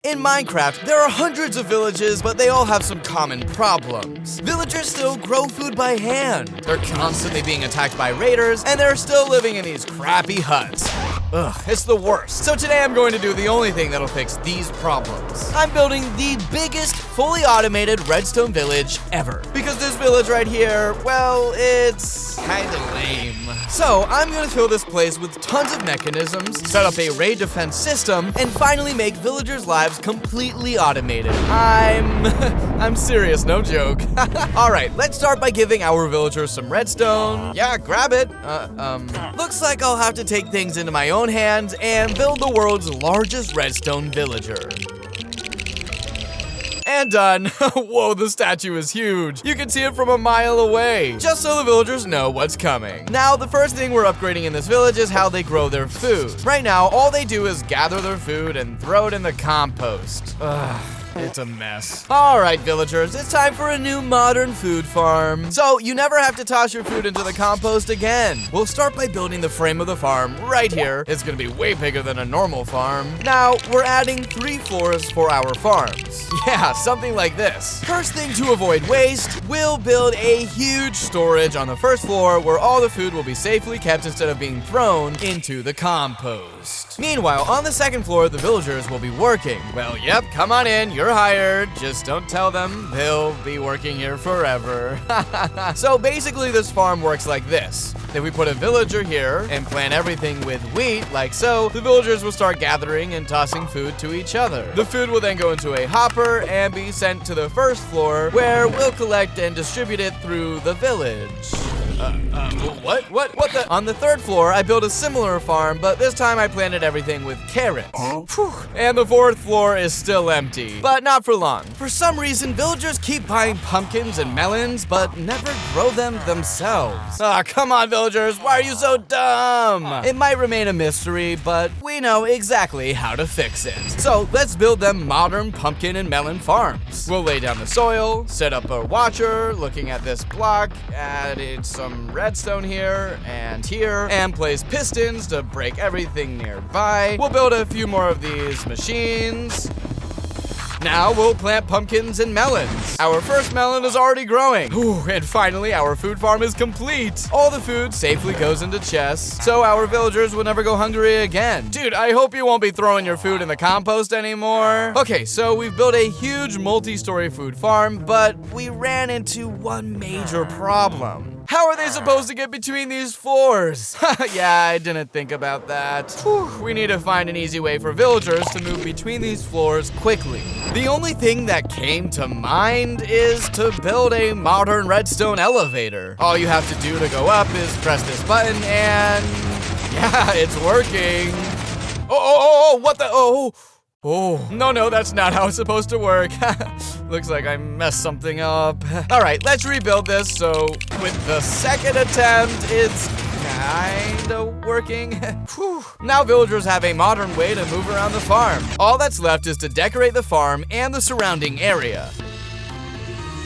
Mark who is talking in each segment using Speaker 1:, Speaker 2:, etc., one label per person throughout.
Speaker 1: In Minecraft, there are hundreds of villages, but they all have some common problems. Villagers still grow food by hand. They're constantly being attacked by raiders, and they're still living in these crappy huts. Ugh, it's the worst. So today I'm going to do the only thing that'll fix these problems. I'm building the biggest, fully automated redstone village ever. Because this village right here, well, it's kinda lame. So I'm gonna fill this place with tons of mechanisms, set up a raid defense system, and finally make villagers' lives completely automated. I'm serious, no joke. Alright, let's start by giving our villagers some redstone. Yeah, grab it. Looks like I'll have to take things into my own hands and build the world's largest redstone villager. And done. Whoa, the statue is huge. You can see it from a mile away. Just so the villagers know what's coming. Now, the first thing we're upgrading in this village is how they grow their food. Right now, all they do is gather their food and throw it in the compost. Ugh. It's a mess. Alright, villagers, it's time for a new modern food farm. So, you never have to toss your food into the compost again. We'll start by building the frame of the farm right here. It's gonna be way bigger than a normal farm. Now, we're adding 3 floors for our farms. Yeah, something like this. First thing to avoid waste, we'll build a huge storage on the first floor where all the food will be safely kept instead of being thrown into the compost. Meanwhile, on the second floor, the villagers will be working. Well, yep, come on in. You're hired. Just don't tell them. They'll be working here forever. So basically this farm works like this. If we put a villager here and plant everything with wheat, like so, the villagers will start gathering and tossing food to each other. The food will then go into a hopper and be sent to the first floor, where we'll collect and distribute it through the village. What the? On the third floor, I built a similar farm, but this time I planted everything with carrots. Whew. And the fourth floor is still empty, but not for long. For some reason, villagers keep buying pumpkins and melons, but never grow them themselves. Ah, come on, villagers, why are you so dumb? It might remain a mystery, but we know exactly how to fix it. So let's build them modern pumpkin and melon farms. We'll lay down the soil, set up a watcher, looking at this block, added some redstone here, and place pistons to break everything nearby. We'll build a few more of these machines. Now we'll plant pumpkins and melons. Our first melon is already growing. Ooh, and finally, our food farm is complete. All the food safely goes into chests, so our villagers will never go hungry again. Dude, I hope you won't be throwing your food in the compost anymore. Okay, so we've built a huge multi-story food farm, but we ran into one major problem. How are they supposed to get between these floors? Yeah, I didn't think about that. Whew, we need to find an easy way for villagers to move between these floors quickly. The only thing that came to mind is to build a modern redstone elevator. All you have to do to go up is press this button and yeah, it's working. What the, Oh, no, that's not how it's supposed to work. Looks like I messed something up. Alright, let's rebuild this, so with the second attempt, it's kinda working. Whew. Now villagers have a modern way to move around the farm. All that's left is to decorate the farm and the surrounding area.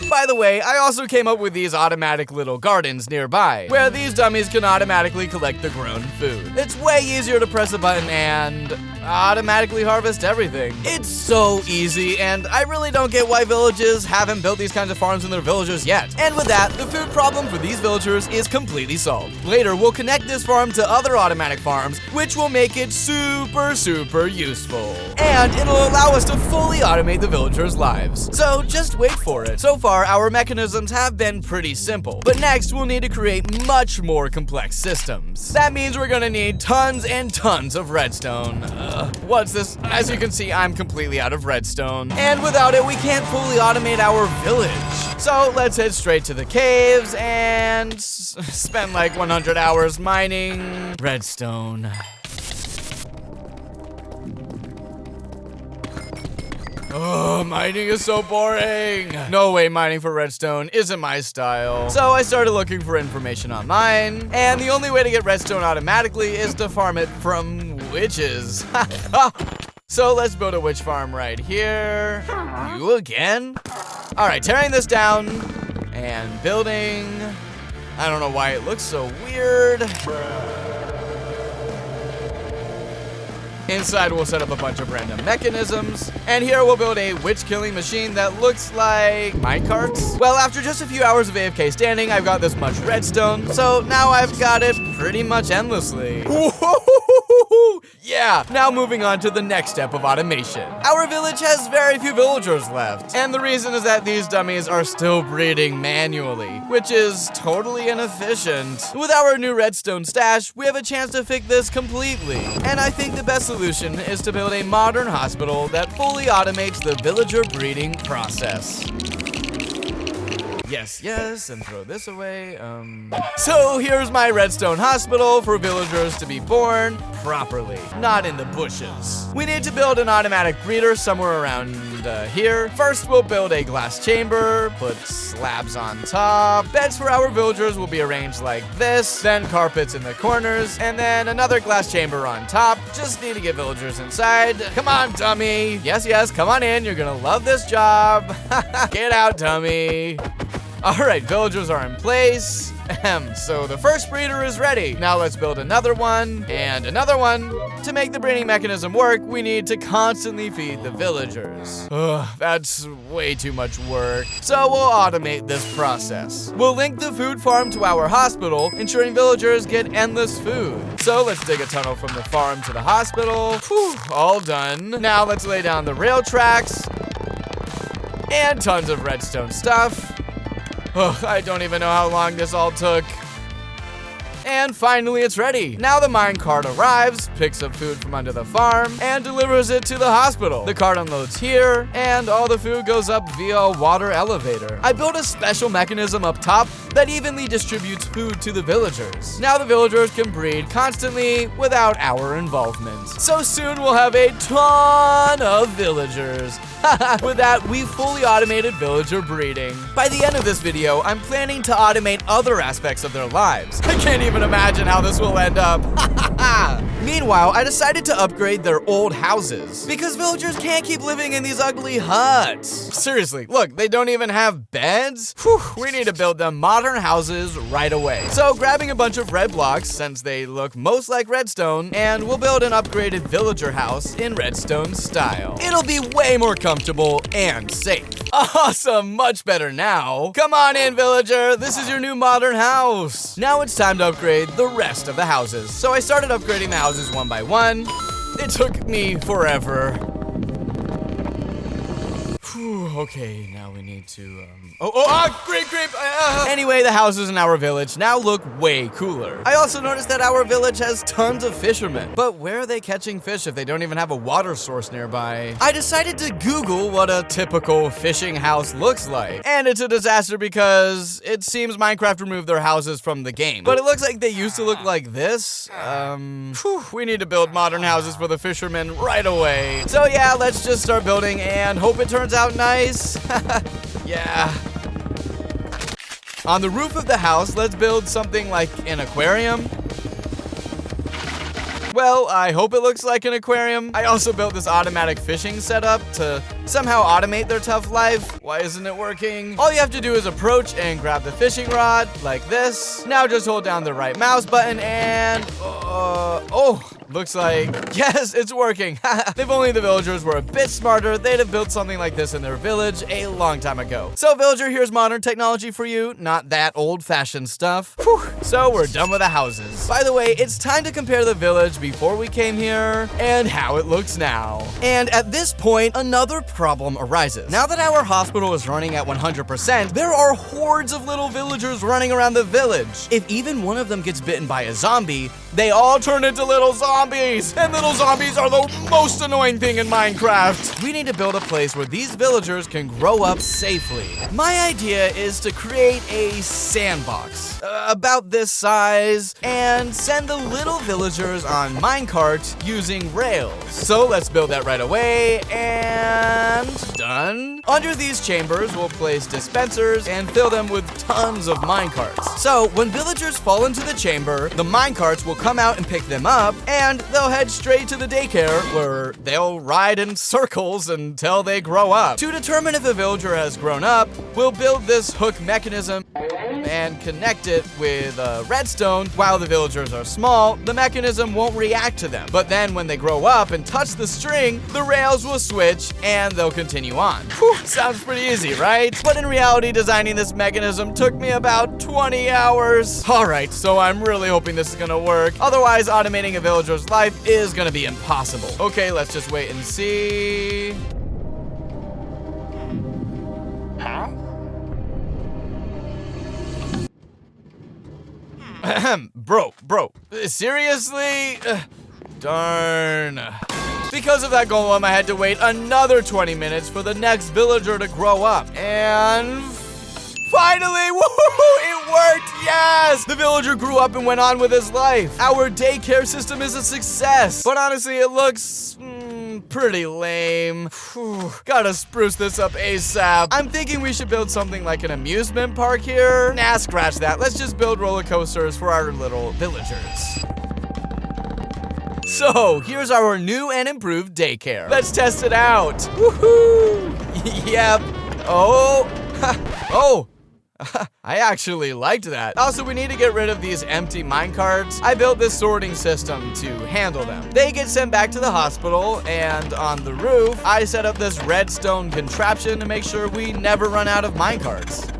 Speaker 1: By the way, I also came up with these automatic little gardens nearby, where these dummies can automatically collect the grown food. It's way easier to press a button and automatically harvest everything. It's so easy, and I really don't get why villages haven't built these kinds of farms in their villages yet. And with that, the food problem for these villagers is completely solved. Later, we'll connect this farm to other automatic farms, which will make it super useful. And it'll allow us to fully automate the villagers' lives. So just wait for it. So far, our mechanisms have been pretty simple, but next we'll need to create much more complex systems. That means we're gonna need tons and tons of redstone. What's this? As you can see, I'm completely out of redstone, and without it, we can't fully automate our village. So let's head straight to the caves and spend like 100 hours mining redstone. Oh, mining is so boring. No way, mining for redstone isn't my style. So I started looking for information online, and the only way to get redstone automatically is to farm it from witches. So let's build a witch farm right here. You again? All right, tearing this down and building. I don't know why it looks so weird. Inside, we'll set up a bunch of random mechanisms. And here we'll build a witch-killing machine that looks like minecarts. Well, after just a few hours of AFK standing, I've got this much redstone. So now I've got it pretty much endlessly. Yeah, now moving on to the next step of automation. Our village has very few villagers left. And the reason is that these dummies are still breeding manually, which is totally inefficient. With our new redstone stash, we have a chance to fix this completely. And I think the best solution is to build a modern hospital that fully automates the villager breeding process. Yes, and throw this away, So here's my redstone hospital for villagers to be born properly, not in the bushes. We need to build an automatic breeder somewhere around here. First, we'll build a glass chamber, put slabs on top. Beds for our villagers will be arranged like this, then carpets in the corners, and then another glass chamber on top. Just need to get villagers inside. Come on, dummy. Yes, come on in. You're gonna love this job. Get out, dummy. Alright, villagers are in place. So the first breeder is ready. Now let's build another one and another one. To make the breeding mechanism work, we need to constantly feed the villagers. Ugh, that's way too much work. So we'll automate this process. We'll link the food farm to our hospital, ensuring villagers get endless food. So let's dig a tunnel from the farm to the hospital. Whew, all done. Now let's lay down the rail tracks and tons of redstone stuff. Ugh, I don't even know how long this all took. And finally, it's ready. Now the minecart arrives, picks up food from under the farm, and delivers it to the hospital. The cart unloads here, and all the food goes up via a water elevator. I built a special mechanism up top that evenly distributes food to the villagers. Now the villagers can breed constantly without our involvement. So soon we'll have a ton of villagers. With that, we've fully automated villager breeding. By the end of this video, I'm planning to automate other aspects of their lives. I can't even imagine how this will end up. Meanwhile, I decided to upgrade their old houses because villagers can't keep living in these ugly huts. Seriously, look, they don't even have beds. Whew, we need to build them modern houses right away. So grabbing a bunch of red blocks, since they look most like redstone, and we'll build an upgraded villager house in redstone style. It'll be way more comfortable and safe. Awesome, much better now. Come on in, villager. This is your new modern house. Now it's time to upgrade the rest of the houses. So I started upgrading the houses one by one. It took me forever. Okay, now we need to, creep! Anyway, the houses in our village now look way cooler. I also noticed that our village has tons of fishermen. But where are they catching fish if they don't even have a water source nearby? I decided to Google what a typical fishing house looks like. And it's a disaster because it seems Minecraft removed their houses from the game. But it looks like they used to look like this. We need to build modern houses for the fishermen right away. So yeah, let's just start building and hope it turns out nice. Yeah. On the roof of the house, let's build something like an aquarium. Well, I hope it looks like an aquarium. I also built this automatic fishing setup to somehow automate their tough life. Why isn't it working? All you have to do is approach and grab the fishing rod like this. Now just hold down the right mouse button and... looks like, yes, it's working. If only the villagers were a bit smarter, they'd have built something like this in their village a long time ago. So villager, here's modern technology for you, not that old-fashioned stuff. Whew. So we're done with the houses. By the way, it's time to compare the village before we came here and how it looks now. And at this point, another problem arises. Now that our hospital is running at 100%, there are hordes of little villagers running around the village. If even one of them gets bitten by a zombie, they all turn into little zombies. And little zombies are the most annoying thing in Minecraft. We need to build a place where these villagers can grow up safely. My idea is to create a sandbox about this size and send the little villagers on minecarts using rails. So let's build that right away, and done. Under these chambers, we'll place dispensers and fill them with tons of minecarts. So when villagers fall into the chamber, the minecarts will come out and pick them up, and they'll head straight to the daycare where they'll ride in circles until they grow up. To determine if a villager has grown up, we'll build this hook mechanism and connect it with redstone while the villagers are small, the mechanism won't react to them. But then when they grow up and touch the string, the rails will switch and they'll continue on. Whew, sounds pretty easy, right? But in reality, designing this mechanism took me about 20 hours. Alright, so I'm really hoping this is gonna work. Otherwise, automating a villager's life is gonna be impossible. Okay, let's just wait and see. Bro, seriously? Darn. Because of that golem, I had to wait another 20 minutes for the next villager to grow up. And finally, woohoo, it worked, yes! The villager grew up and went on with his life. Our daycare system is a success. But honestly, it looks pretty lame. Whew. Gotta spruce this up ASAP. I'm thinking we should build something like an amusement park here. Nah, scratch that. Let's just build roller coasters for our little villagers. So, here's our new and improved daycare. Let's test it out. Woohoo! Yep. Oh. Oh. I actually liked that. Also, we need to get rid of these empty minecarts. I built this sorting system to handle them. They get sent back to the hospital, and on the roof, I set up this redstone contraption to make sure we never run out of minecarts.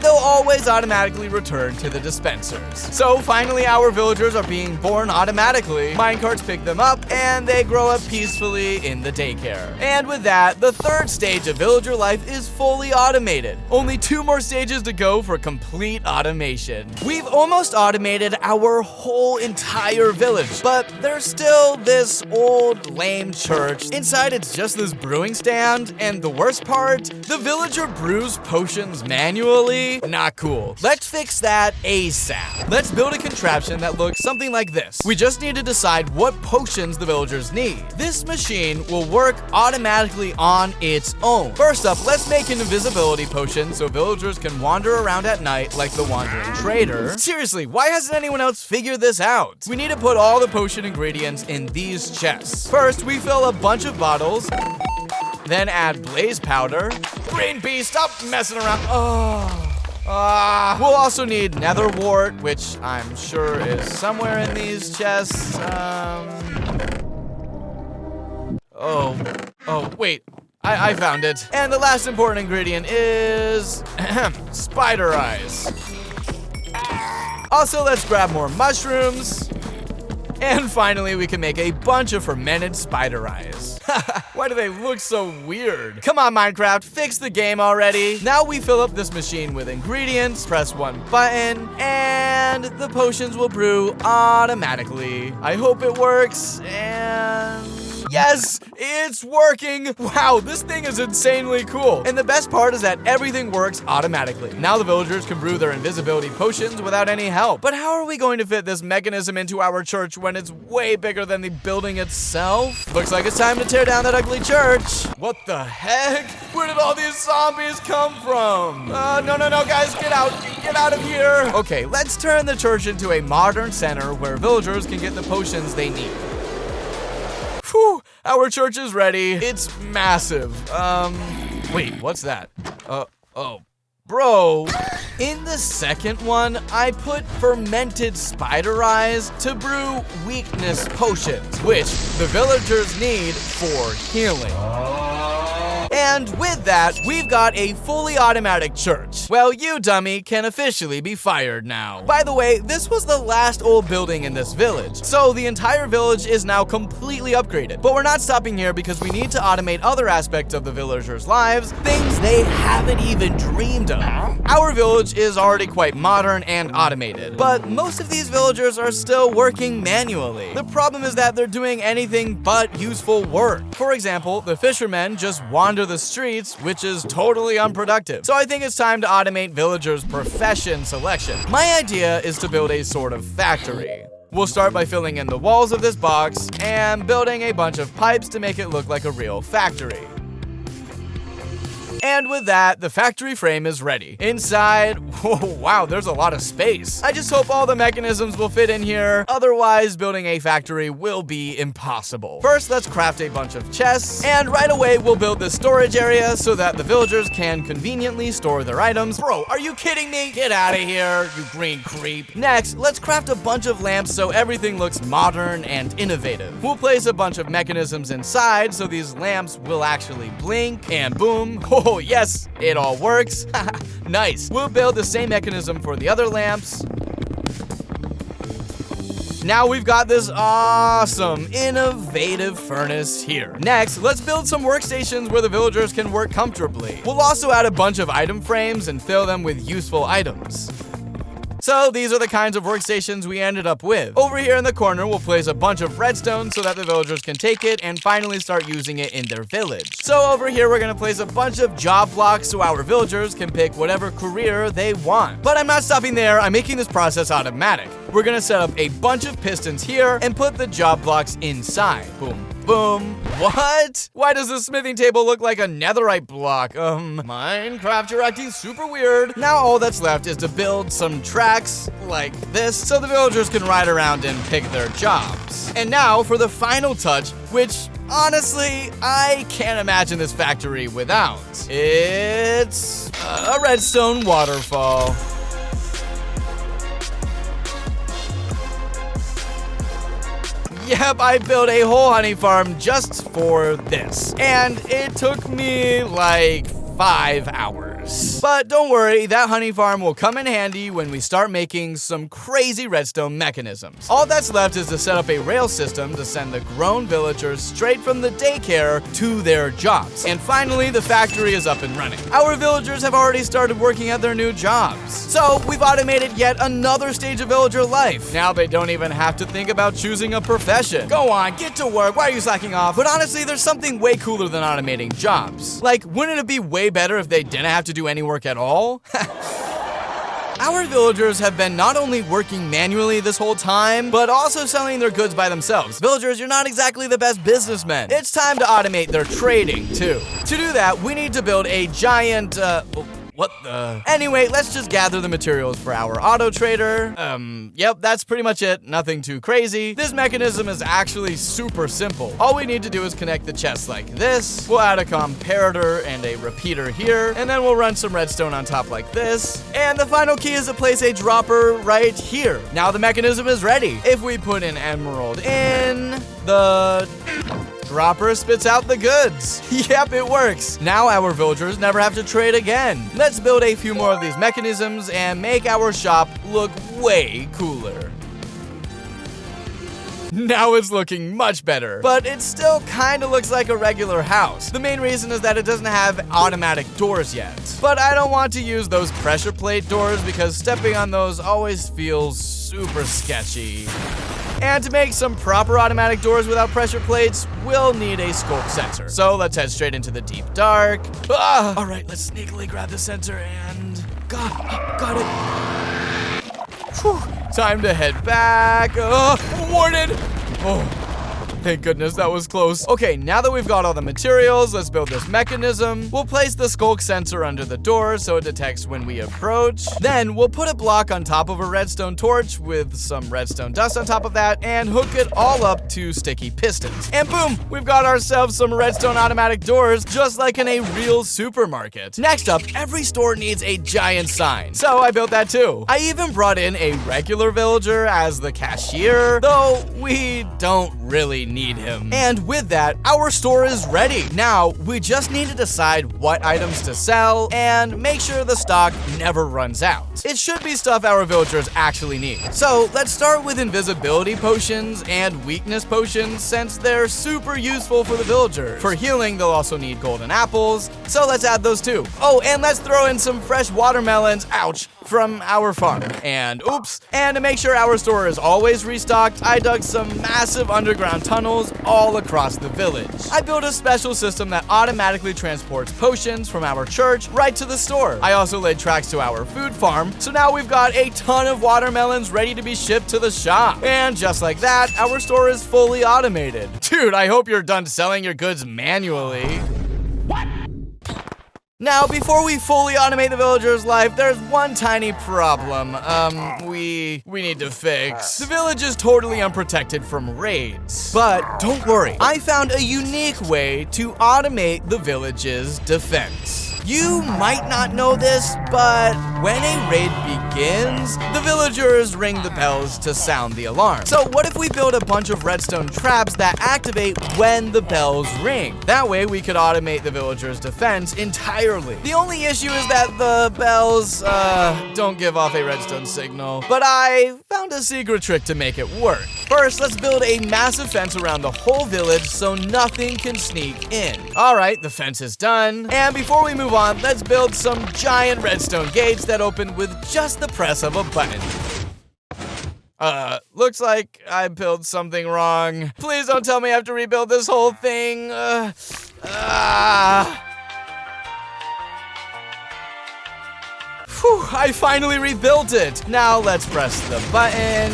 Speaker 1: They'll always automatically return to the dispensers. So finally, our villagers are being born automatically. Minecarts pick them up, and they grow up peacefully in the daycare. And with that, the third stage of villager life is fully automated. Only 2 more stages to go for complete automation. We've almost automated our whole entire village, but there's still this old, lame church. Inside, it's just this brewing stand, and the worst part, the villager brews potions manually. Not cool. Let's fix that ASAP. Let's build a contraption that looks something like this. We just need to decide what potions the villagers need. This machine will work automatically on its own. First up, let's make an invisibility potion so villagers can wander around at night like the wandering trader. Seriously, why hasn't anyone else figured this out? We need to put all the potion ingredients in these chests. First, we fill a bunch of bottles, then add blaze powder. Green bee, stop messing around. We'll also need nether wart, which I'm sure is somewhere in these chests. Wait. I found it. And the last important ingredient is spider eyes. Also, let's grab more mushrooms. And finally, we can make a bunch of fermented spider eyes. Why do they look so weird? Come on, Minecraft, fix the game already. Now we fill up this machine with ingredients, press one button, and the potions will brew automatically. I hope it works, and yes, it's working. Wow, this thing is insanely cool. And the best part is that everything works automatically. Now the villagers can brew their invisibility potions without any help. But how are we going to fit this mechanism into our church when it's way bigger than the building itself? Looks like it's time to tear down that ugly church. What the heck? Where did all these zombies come from? No, guys, get out of here. Okay, let's turn the church into a modern center where villagers can get the potions they need. Whew, our church is ready. It's massive. Wait, what's that? Bro, in the second one, I put fermented spider eyes to brew weakness potions, which the villagers need for healing. And with that, we've got a fully automatic church. Well, you dummy can officially be fired now. By the way, this was the last old building in this village, so the entire village is now completely upgraded. But we're not stopping here because we need to automate other aspects of the villagers' lives, things they haven't even dreamed of. Our village is already quite modern and automated, but most of these villagers are still working manually. The problem is that they're doing anything but useful work. For example, the fishermen just wander the streets, which is totally unproductive. So I think it's time to automate villagers' profession selection. My idea is to build a sort of factory. We'll start by filling in the walls of this box and building a bunch of pipes to make it look like a real factory. And with that, the factory frame is ready. Inside, oh, wow, there's a lot of space. I just hope all the mechanisms will fit in here. Otherwise, building a factory will be impossible. First, let's craft a bunch of chests. And right away, we'll build this storage area so that the villagers can conveniently store their items. Bro, are you kidding me? Get out of here, you green creep. Next, let's craft a bunch of lamps so everything looks modern and innovative. We'll place a bunch of mechanisms inside so these lamps will actually blink, and boom. Oh yes, it all works. Nice. We'll build the same mechanism for the other lamps. Now we've got this awesome, innovative furnace here. Next, let's build some workstations where the villagers can work comfortably. We'll also add a bunch of item frames and fill them with useful items. So these are the kinds of workstations we ended up with. Over here in the corner, we'll place a bunch of redstone so that the villagers can take it and finally start using it in their village. So over here, we're gonna place a bunch of job blocks so our villagers can pick whatever career they want. But I'm not stopping there, I'm making this process automatic. We're gonna set up a bunch of pistons here and put the job blocks inside. Boom. Boom. What? Why does the smithing table look like a netherite block? Minecraft, you're acting super weird. Now all that's left is to build some tracks like this so the villagers can ride around and pick their jobs. And now for the final touch, which honestly, I can't imagine this factory without. It's a redstone waterfall. Yep, I built a whole honey farm just for this. And it took me like 5 hours. But don't worry, that honey farm will come in handy when we start making some crazy redstone mechanisms. All that's left is to set up a rail system to send the grown villagers straight from the daycare to their jobs. And finally, the factory is up and running. Our villagers have already started working at their new jobs. So we've automated yet another stage of villager life. Now they don't even have to think about choosing a profession. Go on, get to work. Why are you slacking off? But honestly, there's something way cooler than automating jobs. Like, wouldn't it be way better if they didn't have to do any work at all? Our villagers have been not only working manually this whole time, but also selling their goods by themselves. Villagers, you're not exactly the best businessmen. It's time to automate their trading, too. To do that, we need to build a giant, what the? Anyway, let's just gather the materials for our auto trader. Yep, that's pretty much it. Nothing too crazy. This mechanism is actually super simple. All we need to do is connect the chests like this. We'll add a comparator and a repeater here, and then we'll run some redstone on top like this. And the final key is to place a dropper right here. Now the mechanism is ready. If we put an emerald in, the dropper spits out the goods. Yep, it works. Now our villagers never have to trade again. Let's build a few more of these mechanisms and make our shop look way cooler. Now it's looking much better, but it still kind of looks like a regular house. The main reason is that it doesn't have automatic doors yet. But I don't want to use those pressure plate doors because stepping on those always feels super sketchy. And to make some proper automatic doors without pressure plates, we'll need a sculk sensor. So let's head straight into the deep dark. All right, let's sneakily grab the sensor and got it. Whew. Time to head back. Warning! Oh. Thank goodness, that was close. Okay, now that we've got all the materials, let's build this mechanism. We'll place the sculk sensor under the door so it detects when we approach. Then we'll put a block on top of a redstone torch with some redstone dust on top of that and hook it all up to sticky pistons. And boom, we've got ourselves some redstone automatic doors just like in a real supermarket. Next up, every store needs a giant sign. So I built that too. I even brought in a regular villager as the cashier, though we don't really need him. And with that, our store is ready. Now, we just need to decide what items to sell and make sure the stock never runs out. It should be stuff our villagers actually need. So let's start with invisibility potions and weakness potions since they're super useful for the villagers. For healing, they'll also need golden apples, so let's add those too. Oh, and let's throw in some fresh watermelons, ouch, from our farm. And oops, and to make sure our store is always restocked, I dug some massive underground tunnels all across the village. I built a special system that automatically transports potions from our church right to the store. I also laid tracks to our food farm, so now we've got a ton of watermelons ready to be shipped to the shop. And just like that, our store is fully automated. Dude, I hope you're done selling your goods manually. What? Now, before we fully automate the villager's life, there's one tiny problem, we need to fix. The village is totally unprotected from raids. But don't worry, I found a unique way to automate the village's defense. You might not know this, but when a raid begins, the villagers ring the bells to sound the alarm. So what if we build a bunch of redstone traps that activate when the bells ring? That way we could automate the villagers' defense entirely. The only issue is that the bells, don't give off a redstone signal, but I found a secret trick to make it work. First, let's build a massive fence around the whole village so nothing can sneak in. All right, the fence is done. And before we move on, let's build some giant redstone gates that open with just the press of a button. Looks like I built something wrong. Please don't tell me I have to rebuild this whole thing. Whew, I finally rebuilt it. Now let's press the button.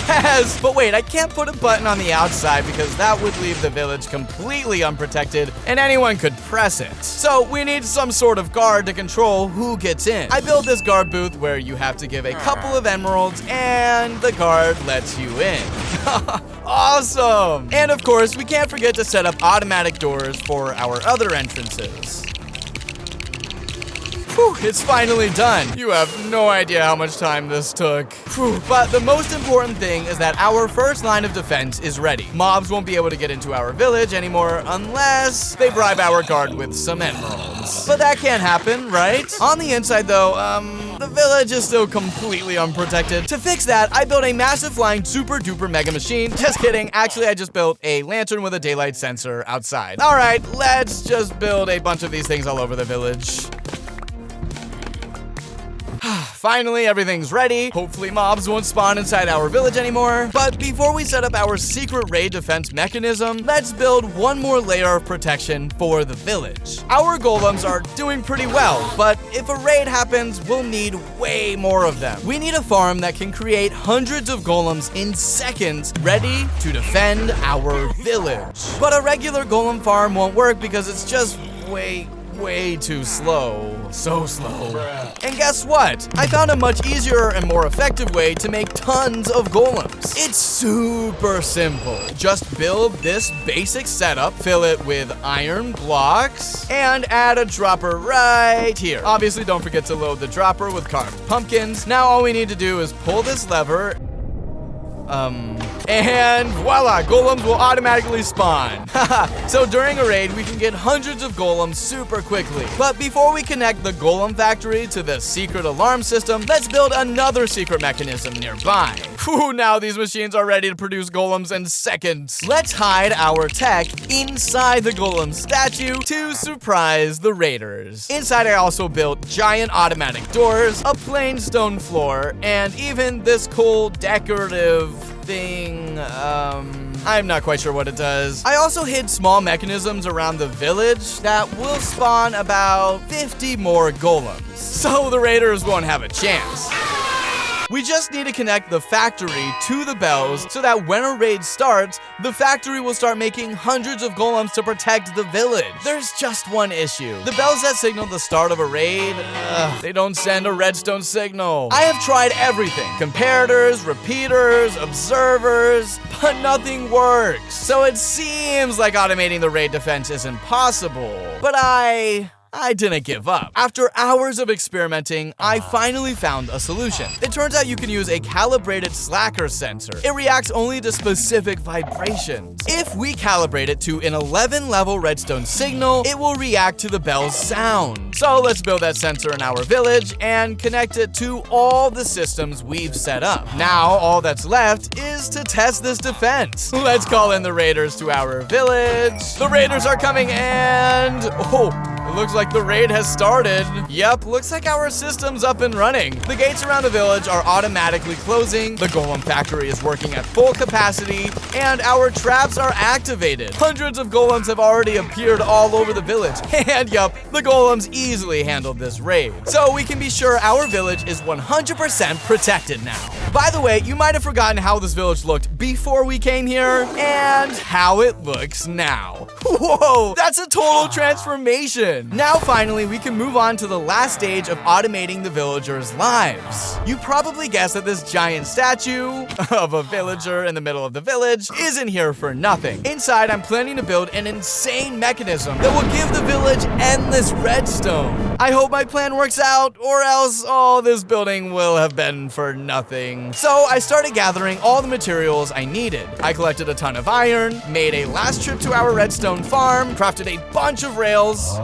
Speaker 1: Yes, but wait, I can't put a button on the outside because that would leave the village completely unprotected and anyone could press it. So we need some sort of guard to control who gets in. I built this guard booth where you have to give a couple of emeralds and the guard lets you in. Awesome! And of course, we can't forget to set up automatic doors for our other entrances. Whew, it's finally done. You have no idea how much time this took. Whew. But the most important thing is that our first line of defense is ready. Mobs won't be able to get into our village anymore unless they bribe our guard with some emeralds. But that can't happen, right? On the inside though, the village is still completely unprotected. To fix that, I built a massive flying super duper mega machine. Just kidding, actually I just built a lantern with a daylight sensor outside. All right, let's just build a bunch of these things all over the village. Finally, everything's ready. Hopefully mobs won't spawn inside our village anymore. But before we set up our secret raid defense mechanism, let's build one more layer of protection for the village. Our golems are doing pretty well, but if a raid happens, we'll need way more of them. We need a farm that can create hundreds of golems in seconds, ready to defend our village. But a regular golem farm won't work because it's just way too slow. So slow. And guess what? I found a much easier and more effective way to make tons of golems. It's super simple. Just build this basic setup, fill it with iron blocks, and add a dropper right here. Obviously, don't forget to load the dropper with carved pumpkins. Now all we need to do is pull this lever, and voila, golems will automatically spawn. So during a raid, we can get hundreds of golems super quickly. But before we connect the golem factory to the secret alarm system, let's build another secret mechanism nearby. Whew, now these machines are ready to produce golems in seconds. Let's hide our tech inside the golem statue to surprise the raiders. Inside, I also built giant automatic doors, a plain stone floor, and even this cool decorative thing, I'm not quite sure what it does. I also hid small mechanisms around the village that will spawn about 50 more golems, so the raiders won't have a chance. We just need to connect the factory to the bells so that when a raid starts, the factory will start making hundreds of golems to protect the village. There's just one issue. The bells that signal the start of a raid, they don't send a redstone signal. I have tried everything. Comparators, repeaters, observers, but nothing works. So it seems like automating the raid defense isn't possible. But I didn't give up. After hours of experimenting, I finally found a solution. It turns out you can use a calibrated slacker sensor. It reacts only to specific vibrations. If we calibrate it to an 11-level redstone signal, it will react to the bell's sound. So let's build that sensor in our village and connect it to all the systems we've set up. Now, all that's left is to test this defense. Let's call in the raiders to our village. The raiders are coming and... it looks like the raid has started. Yep, looks like our system's up and running. The gates around the village are automatically closing, the golem factory is working at full capacity, and our traps are activated. Hundreds of golems have already appeared all over the village, and yep, the golems easily handled this raid. So we can be sure our village is 100% protected now. By the way, you might have forgotten how this village looked before we came here, and how it looks now. Whoa, that's a total transformation. done. Now finally, we can move on to the last stage of automating the villagers' lives. You probably guessed that this giant statue of a villager in the middle of the village isn't here for nothing. Inside, I'm planning to build an insane mechanism that will give the village endless redstone. I hope my plan works out, or else all this building will have been for nothing. So I started gathering all the materials I needed. I collected a ton of iron, made a last trip to our redstone farm, crafted a bunch of rails,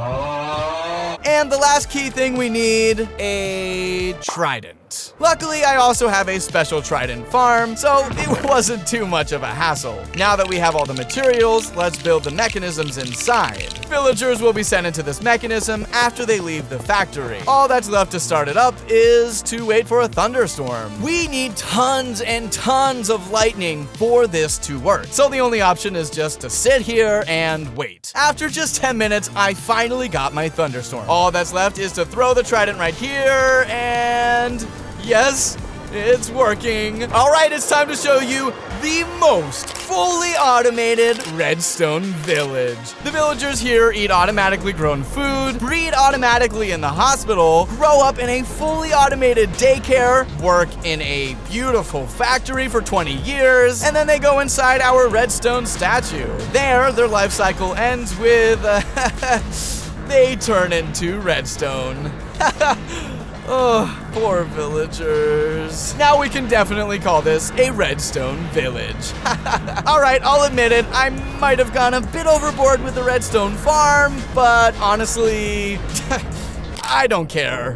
Speaker 1: and the last key thing we need, a trident. Luckily, I also have a special trident farm, so it wasn't too much of a hassle. Now that we have all the materials, let's build the mechanisms inside. Villagers will be sent into this mechanism after they leave the factory. All that's left to start it up is to wait for a thunderstorm. We need tons and tons of lightning for this to work, so the only option is just to sit here and wait. After just 10 minutes, I finally got my thunderstorm. All that's left is to throw the trident right here, and yes, it's working. All right, it's time to show you the most fully automated redstone village. The villagers here eat automatically grown food, breed automatically in the hospital, grow up in a fully automated daycare, work in a beautiful factory for 20 years, and then they go inside our redstone statue. There, their life cycle ends with, they turn into redstone. Oh, poor villagers. Now we can definitely call this a redstone village. Alright, I'll admit it, I might have gone a bit overboard with the redstone farm, but honestly, I don't care.